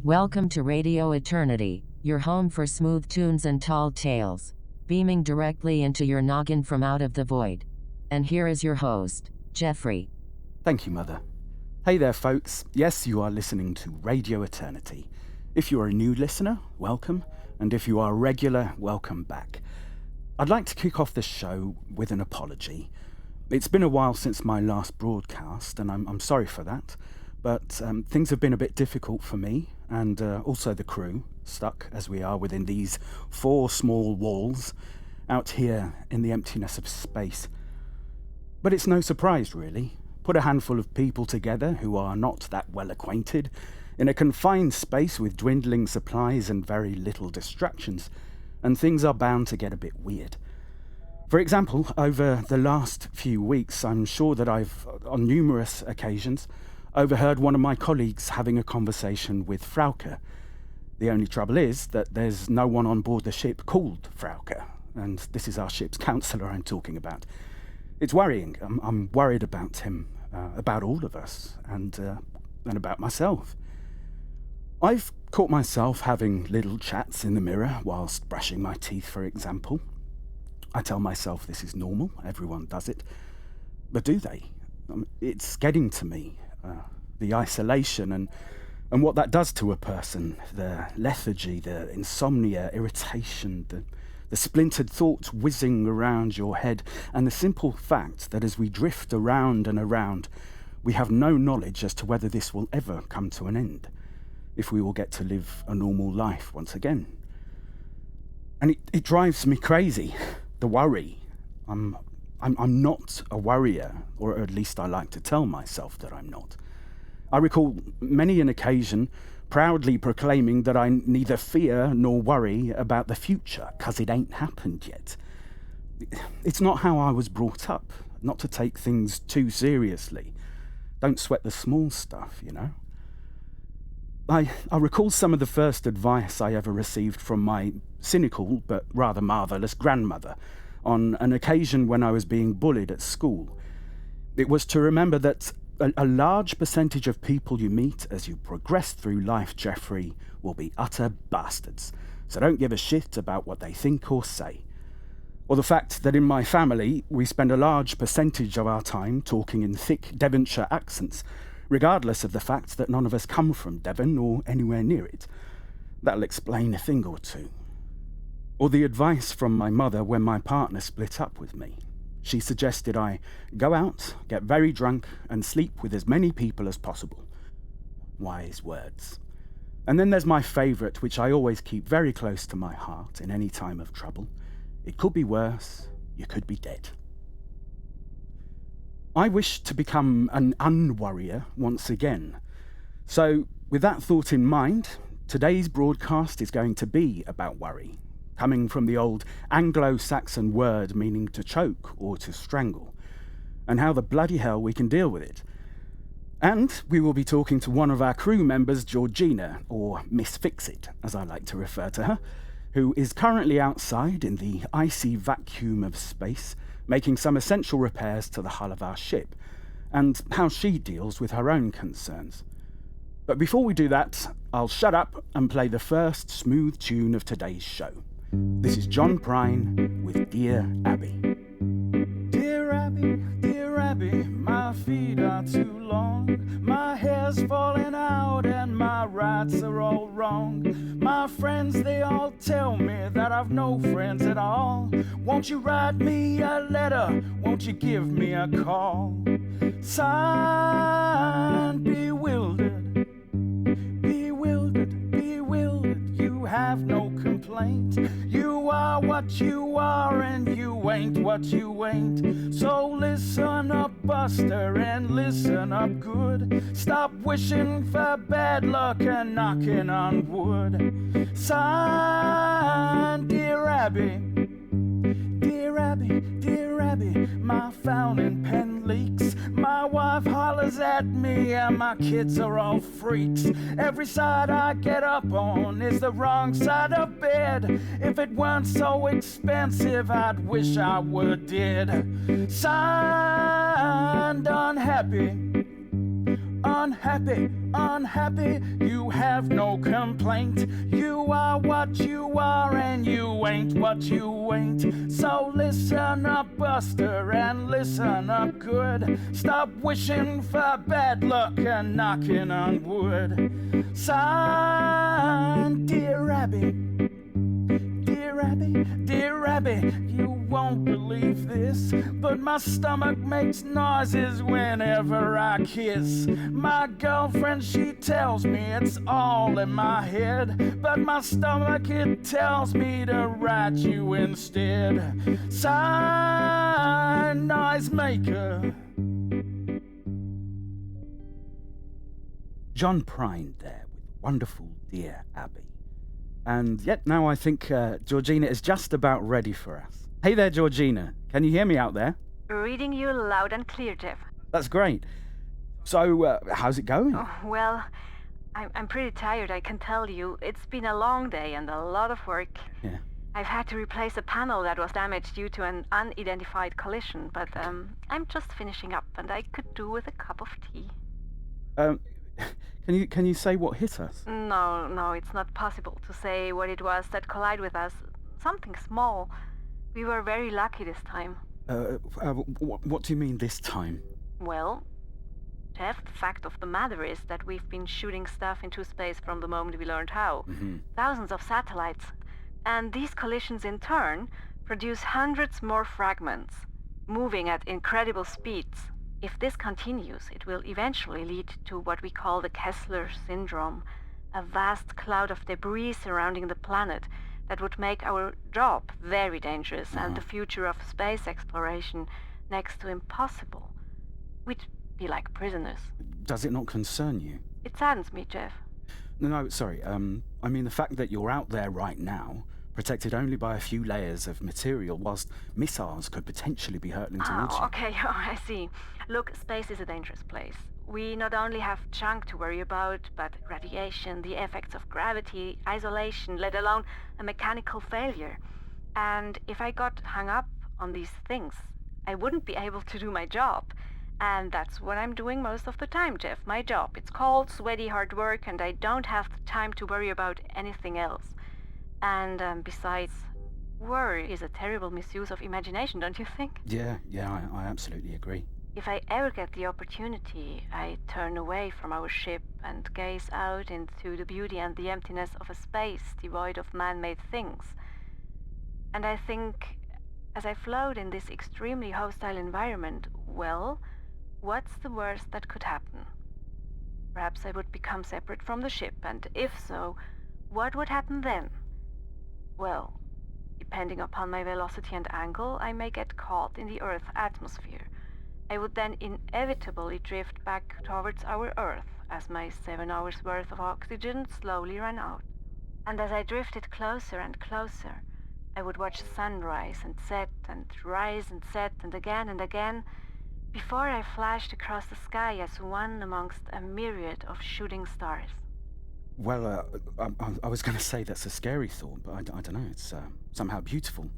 Welcome to Radio Eternity, your home for smooth tunes and tall tales, beaming directly into your noggin from out of the void. And here is your host, Jeffrey. Thank you, Mother. Hey there, folks. Yes, you are listening to Radio Eternity. If you are a new listener, welcome. And if you are a regular, welcome back. I'd like to kick off the show with an apology. It's been a while since my last broadcast, and I'm sorry for that. But things have been a bit difficult for me, and also the crew, stuck as we are within these 4 small walls, out here in the emptiness of space. But it's no surprise, really. Put a handful of people together who are not that well acquainted, in a confined space with dwindling supplies and very little distractions, and things are bound to get a bit weird. For example, over the last few weeks, I'm sure that I've, on numerous occasions, overheard one of my colleagues having a conversation with Frauke. The only trouble is that there's no one on board the ship called Frauke, and this is our ship's counsellor I'm talking about. It's worrying. I'm worried about him, about all of us, and about myself. I've caught myself having little chats in the mirror whilst brushing my teeth, for example. I tell myself this is normal, everyone does it. But do they? It's getting to me. The isolation and what that does to a person, the lethargy, the insomnia, irritation, the splintered thoughts whizzing around your head, and the simple fact that as we drift around and around, we have no knowledge as to whether this will ever come to an end, if we will get to live a normal life once again. And it drives me crazy, the worry. I'm not a worrier, or at least I like to tell myself that I'm not. I recall many an occasion proudly proclaiming that I neither fear nor worry about the future, 'cause it ain't happened yet. It's not how I was brought up, not to take things too seriously. Don't sweat the small stuff, you know. I recall some of the first advice I ever received from my cynical but rather marvellous grandmother on an occasion when I was being bullied at school. It was to remember that a large percentage of people you meet as you progress through life, Jeffrey, will be utter bastards, so don't give a shit about what they think or say. Or the fact that in my family we spend a large percentage of our time talking in thick Devonshire accents, regardless of the fact that none of us come from Devon or anywhere near it. That'll explain a thing or two. Or the advice from my mother when my partner split up with me. She suggested I go out, get very drunk, and sleep with as many people as possible. Wise words. And then there's my favourite, which I always keep very close to my heart in any time of trouble. It could be worse, you could be dead. I wish to become an unworrier once again. So, with that thought in mind, today's broadcast is going to be about worry, coming from the old Anglo-Saxon word meaning to choke or to strangle, and how the bloody hell we can deal with it. And we will be talking to one of our crew members, Georgina, or Miss Fix-It, as I like to refer to her, who is currently outside in the icy vacuum of space, making some essential repairs to the hull of our ship, and how she deals with her own concerns. But before we do that, I'll shut up and play the first smooth tune of today's show. This is John Prine with Dear Abby. Dear Abby, my feet are too long. My hair's falling out and my rights are all wrong. My friends, they all tell me that I've no friends at all. Won't you write me a letter? Won't you give me a call? Signed, bewildered. You have no complaint. You are what you are and you ain't what you ain't. So listen up, Buster, and listen up good. Stop wishing for bad luck and knocking on wood. Signed, Dear Abby. Dear Abby, my fountain pen leaks. My wife hollers at me and my kids are all freaks. Every side I get up on is the wrong side of bed. If it weren't so expensive, I'd wish I were dead. Signed, unhappy. unhappy, unhappy, you have no complaint. You are what you are and you ain't what you ain't. So listen up, Buster, and listen up good. Stop wishing for bad luck and knocking on wood. Sign, dear Abby. Dear Abby, you won't believe this, but my stomach makes noises whenever I kiss. My girlfriend, she tells me it's all in my head, but my stomach, it tells me to write you instead. Sign, noisemaker. John Prine there with wonderful Dear Abby. And yet now I think Georgina is just about ready for us. Hey there, Georgina. Can you hear me out there? Reading you loud and clear, Jeff. That's great. So, how's it going? Oh, well, I'm pretty tired, I can tell you. It's been a long day and a lot of work. Yeah. I've had to replace a panel that was damaged due to an unidentified collision, but I'm just finishing up and I could do with a cup of tea. Can you say what hit us? No, it's not possible to say what it was that collided with us. Something small. We were very lucky this time. What do you mean this time? Well, Jeff, the fact of the matter is that we've been shooting stuff into space from the moment we learned how. Mm-hmm. Thousands of satellites. And these collisions in turn produce hundreds more fragments, moving at incredible speeds. If this continues, it will eventually lead to what we call the Kessler syndrome, a vast cloud of debris surrounding the planet that would make our job very dangerous and the future of space exploration next to impossible. We'd be like prisoners. Does it not concern you? It saddens me, Jeff. No, sorry. I mean the fact that you're out there right now, protected only by a few layers of material, whilst missiles could potentially be hurtling towards you. Okay, I see. Look, space is a dangerous place. We not only have junk to worry about, but radiation, the effects of gravity, isolation, let alone a mechanical failure. And if I got hung up on these things, I wouldn't be able to do my job. And that's what I'm doing most of the time, Jeff. My job. It's cold, sweaty, hard work, and I don't have the time to worry about anything else. And besides, worry is a terrible misuse of imagination, don't you think? Yeah, I absolutely agree. If I ever get the opportunity, I turn away from our ship and gaze out into the beauty and the emptiness of a space devoid of man-made things. And I think, as I float in this extremely hostile environment, well, what's the worst that could happen? Perhaps I would become separate from the ship, and if so, what would happen then? Well, depending upon my velocity and angle, I may get caught in the Earth's atmosphere. I would then inevitably drift back towards our Earth as my 7 hours worth of oxygen slowly ran out. And as I drifted closer and closer, I would watch the sun rise and set and rise and set and again, before I flashed across the sky as one amongst a myriad of shooting stars. Well, I was going to say that's a scary thought, but I don't know, it's somehow beautiful.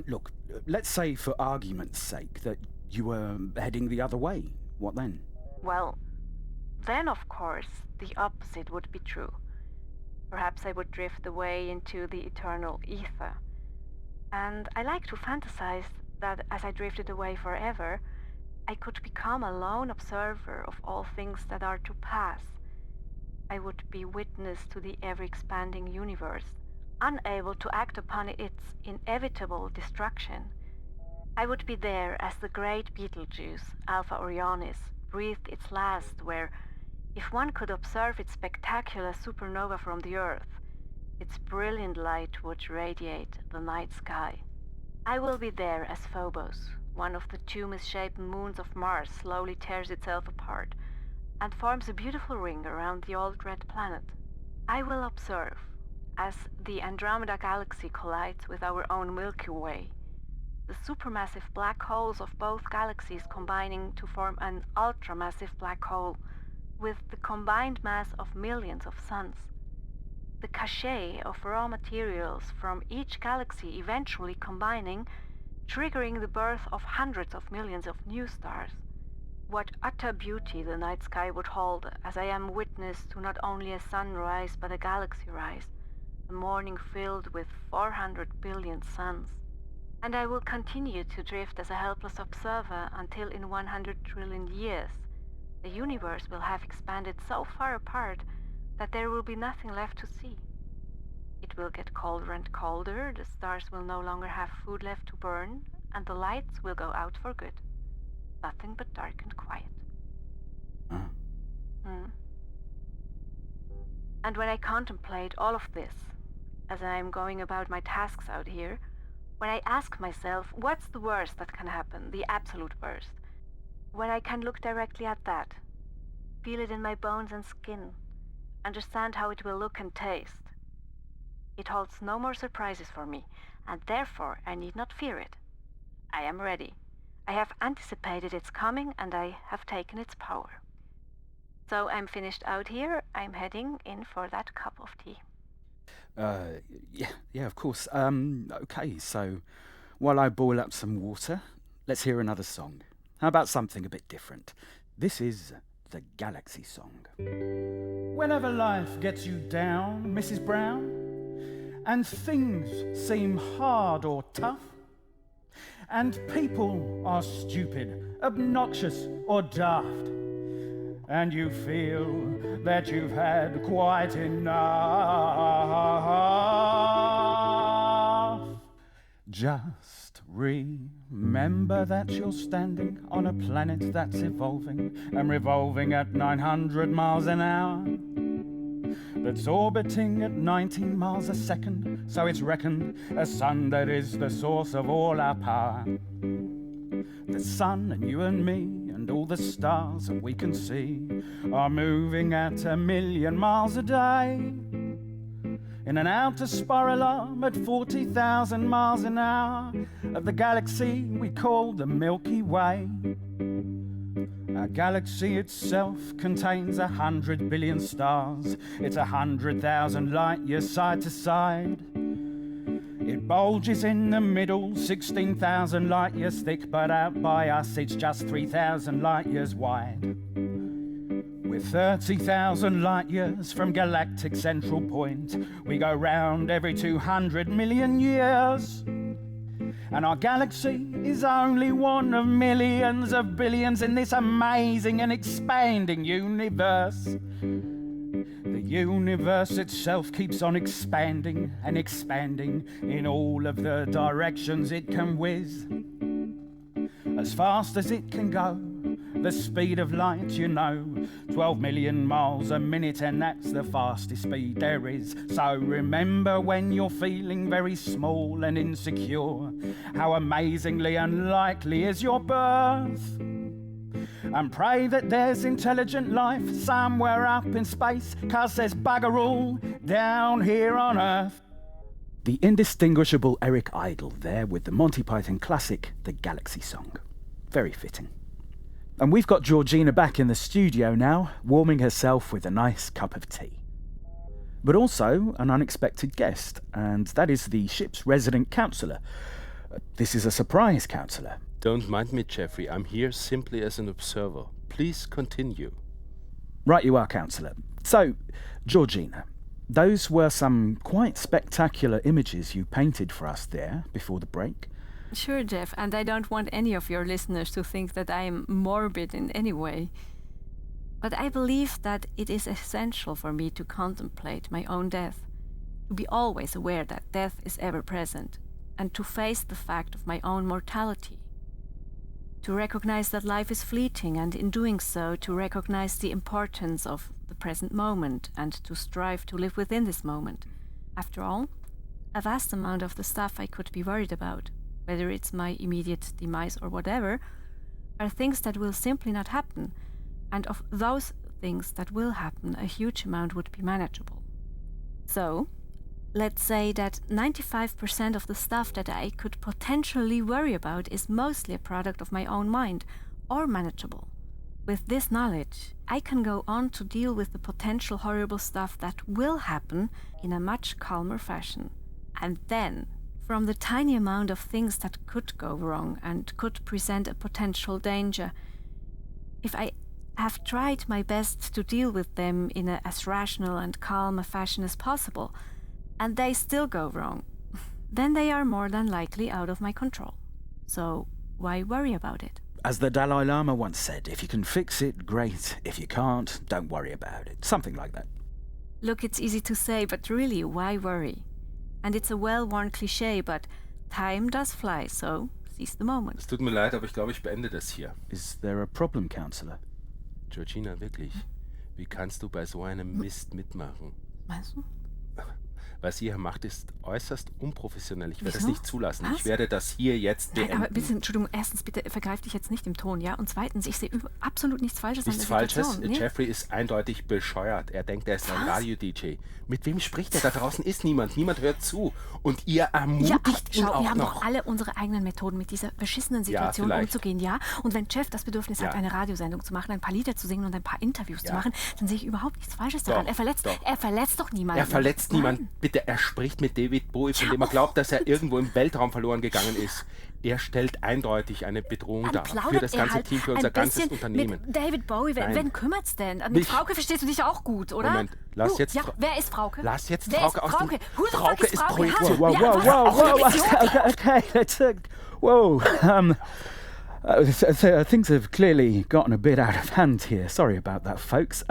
Look, let's say for argument's sake that you were heading the other way. What then? Well, then of course, the opposite would be true. Perhaps I would drift away into the eternal ether. And I like to fantasize that as I drifted away forever, I could become a lone observer of all things that are to pass. I would be witness to the ever-expanding universe, unable to act upon its inevitable destruction. I would be there as the great Betelgeuse, Alpha Orionis, breathed its last, where, if one could observe its spectacular supernova from the Earth, its brilliant light would radiate the night sky. I will be there as Phobos, one of the two misshapen moons of Mars slowly tears itself apart and forms a beautiful ring around the old red planet. I will observe as the Andromeda Galaxy collides with our own Milky Way, the supermassive black holes of both galaxies combining to form an ultramassive black hole with the combined mass of millions of suns. The cache of raw materials from each galaxy eventually combining, triggering the birth of hundreds of millions of new stars, What utter beauty the night sky would hold, as I am witness to not only a sunrise but a galaxy rise, a morning filled with 400 billion suns. And I will continue to drift as a helpless observer until in 100 trillion years, the universe will have expanded so far apart that there will be nothing left to see. It will get colder and colder, the stars will no longer have food left to burn, and the lights will go out for good. Nothing but dark and quiet. And when I contemplate all of this, as I am going about my tasks out here, when I ask myself, what's the worst that can happen, the absolute worst? When I can look directly at that, feel it in my bones and skin, understand how it will look and taste, it holds no more surprises for me, and therefore I need not fear it. I am ready. I have anticipated its coming, and I have taken its power. So I'm finished out here. I'm heading in for that cup of tea. Yeah, of course. Okay, so while I boil up some water, let's hear another song. How about something a bit different? This is the Galaxy Song. Whenever life gets you down, Mrs. Brown, and things seem hard or tough, and people are stupid, obnoxious or daft, and you feel that you've had quite enough, just remember that you're standing on a planet that's evolving and revolving at 900 miles an hour, that's orbiting at 19 miles a second, so it's reckoned a sun that is the source of all our power. The sun and you and me and all the stars that we can see are moving at 1,000,000 miles a day in an outer spiral arm at 40,000 miles an hour of the galaxy we call the Milky Way. Our galaxy itself contains 100 billion stars. It's 100,000 light years side to side. It bulges in the middle, 16,000 light years thick, but out by us it's just 3,000 light years wide. We're 30,000 light years from galactic central point. We go round every 200 million years. And our galaxy is only one of millions of billions in this amazing and expanding universe. The universe itself keeps on expanding and expanding in all of the directions it can whiz. As fast as it can go, the speed of light, 12 million miles a minute, and that's the fastest speed there is. So remember when you're feeling very small and insecure, how amazingly unlikely is your birth. And pray that there's intelligent life somewhere up in space, 'cause there's bugger all down here on Earth. The indistinguishable Eric Idle there with the Monty Python classic, The Galaxy Song. Very fitting. And we've got Georgina back in the studio now, warming herself with a nice cup of tea. But also an unexpected guest, and that is the ship's resident counsellor. This is a surprise, counsellor. Don't mind me, Jeffrey. I'm here simply as an observer. Please continue. Right you are, counsellor. So, Georgina, those were some quite spectacular images you painted for us there before the break. Sure, Jeff, and I don't want any of your listeners to think that I am morbid in any way. But I believe that it is essential for me to contemplate my own death, to be always aware that death is ever present, and to face the fact of my own mortality. To recognize that life is fleeting, and in doing so, to recognize the importance of the present moment, and to strive to live within this moment. After all, a vast amount of the stuff I could be worried about, whether it's my immediate demise or whatever, are things that will simply not happen, and of those things that will happen, a huge amount would be manageable. So, let's say that 95% of the stuff that I could potentially worry about is mostly a product of my own mind, or manageable. With this knowledge, I can go on to deal with the potential horrible stuff that will happen in a much calmer fashion. And then, from the tiny amount of things that could go wrong and could present a potential danger, if I have tried my best to deal with them in as rational and calm a fashion as possible, and they still go wrong, then they are more than likely out of my control. So why worry about it? As the Dalai Lama once said, if you can fix it, great. If you can't, don't worry about it. Something like that. Look, it's easy to say, but really, why worry? And it's a well-worn cliché, but time does fly, so seize the moment. Es tut mir leid, aber ich glaube, ich beende das hier. Is there a problem, Counselor? Georgina, wirklich. Wie kannst du bei so einem Mist mitmachen? Meinst du? Was ihr hier macht, ist äußerst unprofessionell. Ich werde Wieso? das nicht zulassen. Was? Ich werde das hier jetzt beenden. Nein, aber bitte, Entschuldigung, erstens, bitte vergreif dich jetzt nicht im Ton, ja? Und zweitens, ich sehe absolut nichts Falsches Nichts an der Falsches. Situation. Nee? Jeffrey ist eindeutig bescheuert. Er denkt, er ist ein Was? Radio-DJ. Mit wem spricht er? Da draußen ist niemand. Niemand hört zu. Und ihr ermutigt Ja, ihn schau, auch wir haben noch. doch alle unsere eigenen Methoden, mit dieser beschissenen Situation vielleicht. umzugehen, ja? Und wenn Jeff das Bedürfnis hat, Ja. eine Radiosendung zu machen, ein paar Lieder zu singen und ein paar Interviews zu machen, dann sehe ich überhaupt nichts Falsches daran. Doch, Er verletzt doch niemanden. Er verletzt Nein. niemanden. Bitte, er spricht mit David Bowie, von dem er glaubt, dass er irgendwo im Weltraum verloren gegangen ist. Er stellt eindeutig eine Bedrohung Dann dar für plaudert das er ganze halt Team, für ein unser ganzes bisschen Unternehmen. Mit David Bowie, Nein. wen kümmert's denn? Mit Mich. Frauke verstehst du dich auch gut, oder? Moment, lass jetzt Ja, Fra- wer ist Frauke? Lass jetzt Wer Frauke ist aus dem... Frauke? Who the fuck Frauke is ist Frauke? Projekt. Ha? Whoa, Ja, whoa, was? whoa, Auch whoa, eine Vision? okay, let's, whoa, things have clearly gotten a bit out of hand here. Sorry about that, folks.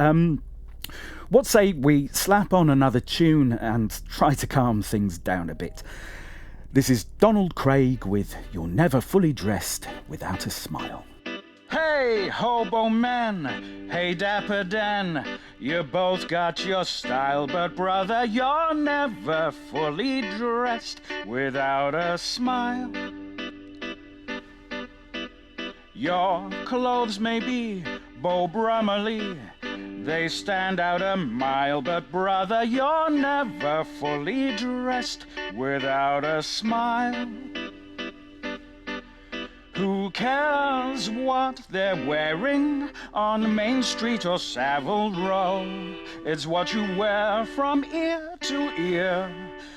What say we slap on another tune and try to calm things down a bit? This is Donald Craig with You're Never Fully Dressed Without a Smile. Hey, Hobo Man! Hey, Dapper Dan! You both got your style, but brother, you're never fully dressed without a smile. Your clothes may be Beau Brummely, they stand out a mile, but brother, you're never fully dressed without a smile. Who cares what they're wearing on Main Street or Savile Row? It's what you wear from ear to ear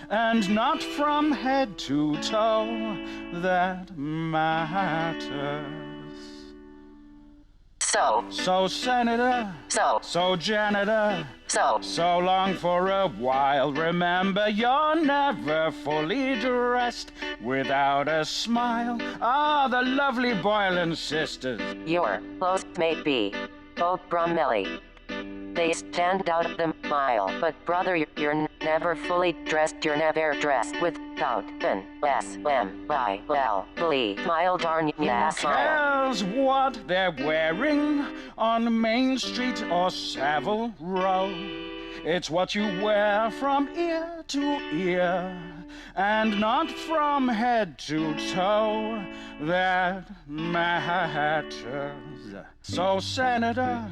and not from head to toe that matters. So Senator, so Janitor, so long for a while. Remember, you're never fully dressed without a smile. Ah, the lovely Boylan sisters. Your clothes may be Beau Brummely, they stand out the mile, but brother, you're never fully dressed. You're never dressed without an S-M-I-L-E. Smile, darn ya, smile. Cares what they're wearing on Main Street or Savile Row. It's what you wear from ear to ear and not from head to toe that matters. So Senator,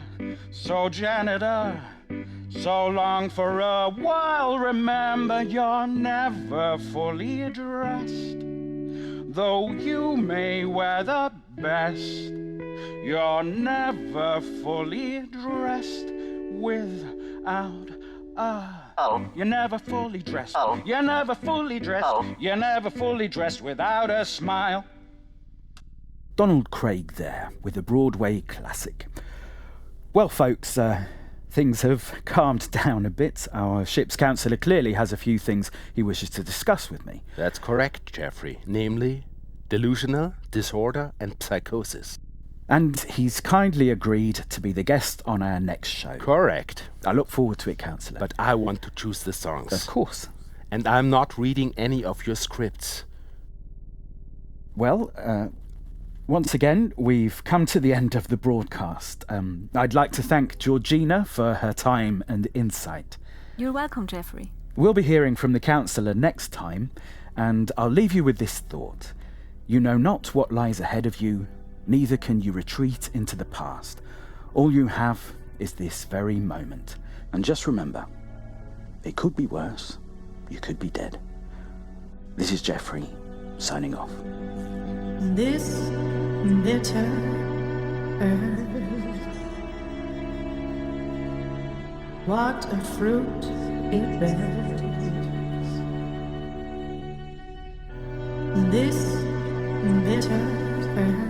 so Janitor, so long for a while. Remember, you're never fully dressed. Though you may wear the best, you're never fully dressed without a... You're never fully dressed. You're never fully dressed. You're never fully dressed without a smile. Donald Craig there with a Broadway classic. Well, folks, things have calmed down a bit. Our ship's counsellor clearly has a few things he wishes to discuss with me. That's correct, Jeffrey. Namely, delusional, disorder, and psychosis. And he's kindly agreed to be the guest on our next show. Correct. I look forward to it, counsellor. But I want to choose the songs. Of course. And I'm not reading any of your scripts. Well, once again, we've come to the end of the broadcast. I'd like to thank Georgina for her time and insight. You're welcome, Jeffrey. We'll be hearing from the counsellor next time, and I'll leave you with this thought. You know not what lies ahead of you, neither can you retreat into the past. All you have is this very moment. And just remember, it could be worse. You could be dead. This is Jeffrey, signing off. This bitter earth, what a fruit it bears. This bitter earth,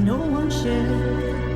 no one shared.